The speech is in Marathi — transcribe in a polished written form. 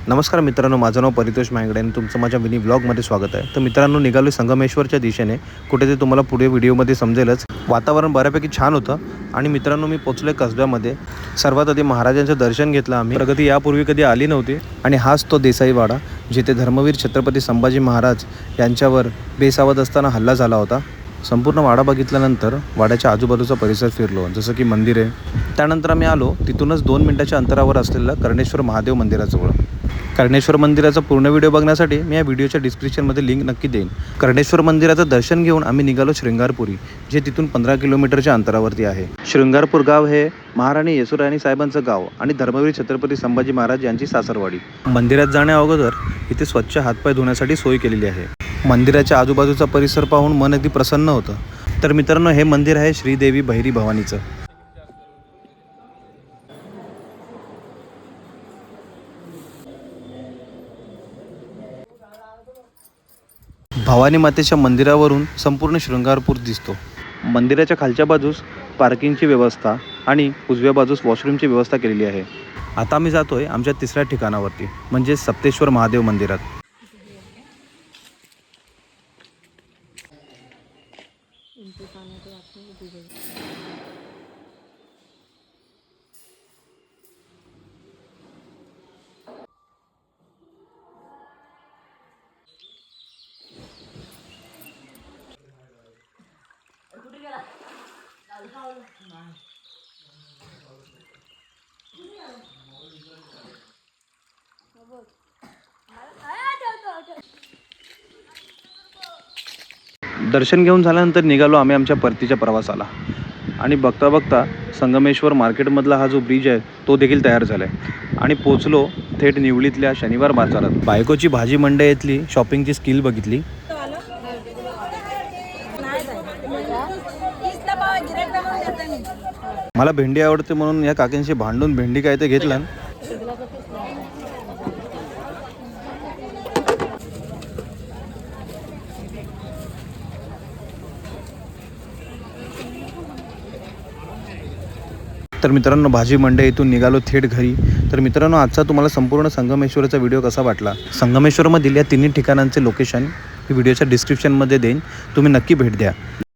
नमस्कार मित्रांनो, माझं नाव परितोष मांगडे आणि तुमचं माझ्या मिनी व्लॉगमध्ये स्वागत आहे। तर मित्रांनो, निघालो संगमेश्वरच्या दिशेने। कुठे ते तुम्हाला पुढे व्हिडिओमध्ये समजेलच। वातावरण बऱ्यापैकी छान होतं आणि मित्रांनो मी पोहोचलोय कसब्यामध्ये। सर्वात आधी महाराजांचं दर्शन घेतलं आम्ही। प्रगती यापूर्वी कधी आली नव्हती आणि हाच तो देसाई वाडा, जिथे धर्मवीर छत्रपती संभाजी महाराज यांच्यावर बेसावध असताना हल्ला झाला होता। संपूर्ण वाडा बघितल्यानंतर वाड्याच्या आजूबाजूचा परिसर फिरलो, जसं की मंदिर आहे। त्यानंतर आम्ही आलो तिथूनच 2 मिनिटाच्या अंतरावर असलेलं कर्णेश्वर महादेव मंदिराजवळ। कर्णेश्वर मंदिराचा पूर्ण व्हिडिओ बघण्यासाठी मी या व्हिडिओच्या डिस्क्रिप्शनमध्ये लिंक नक्की देईन। कर्णेश्वर मंदिराचं दर्शन घेऊन आम्ही निघालो शृंगारपुरी, जे तिथून 15 किलोमीटरच्या अंतरावरती आहे। शृंगारपूर गाव हे महाराणी येसुराणी साहेबांचं गाव आणि धर्मवीर छत्रपती संभाजी महाराज यांची सासरवाडी। मंदिरात जाण्या अगोदर इथे स्वच्छ हातपाय धुण्यासाठी सोय केलेली आहे। मंदिराच्या आजूबाजूचा परिसर पाहून मन अगदी प्रसन्न होतं। तर मित्रांनो, हे मंदिर आहे श्रीदेवी भैरी भवानीचं। भवानी मातेच्या मंदिरावरून संपूर्ण शृंगारपूर दिसतो। मंदिराच्या खालच्या बाजूस पार्किंगची व्यवस्था आणि उजव्या बाजूस वॉशरूमची व्यवस्था केलेली आहे। आता आम्ही जातोय आमच्या तिसऱ्या ठिकाणावरती, म्हणजे सप्तेश्वर महादेव मंदिरात। दर्शन घेऊन झाल्यानंतर निघालो आम्ही आमच्या परतीच्या प्रवासाला आणि बघता बघता संगमेश्वर मार्केटमधला हा जो ब्रिज आहे तो देखील तयार झाला आहे आणि पोचलो थेट निवळीतल्या शनिवार बाजारात। बायकोची भाजी मंडईतली शॉपिंगची स्किल बघितली। मला भेंडी आवडते म्हणून या काकींशी भांडून भेंडी काय ते घेतलं। तर मित्रांनो, भाजी मंडईतून निघालो थेट घरी। तर मित्रांनो, आजचा तुम्हाला संपूर्ण संगमेश्वरचा व्हिडिओ कसा वाटला? संगमेश्वरमधील या तिन्ही ठिकाणांचे लोकेशन मी व्हिडिओच्या डिस्क्रिप्शनमध्ये देईन, तुम्ही नक्की भेट द्या।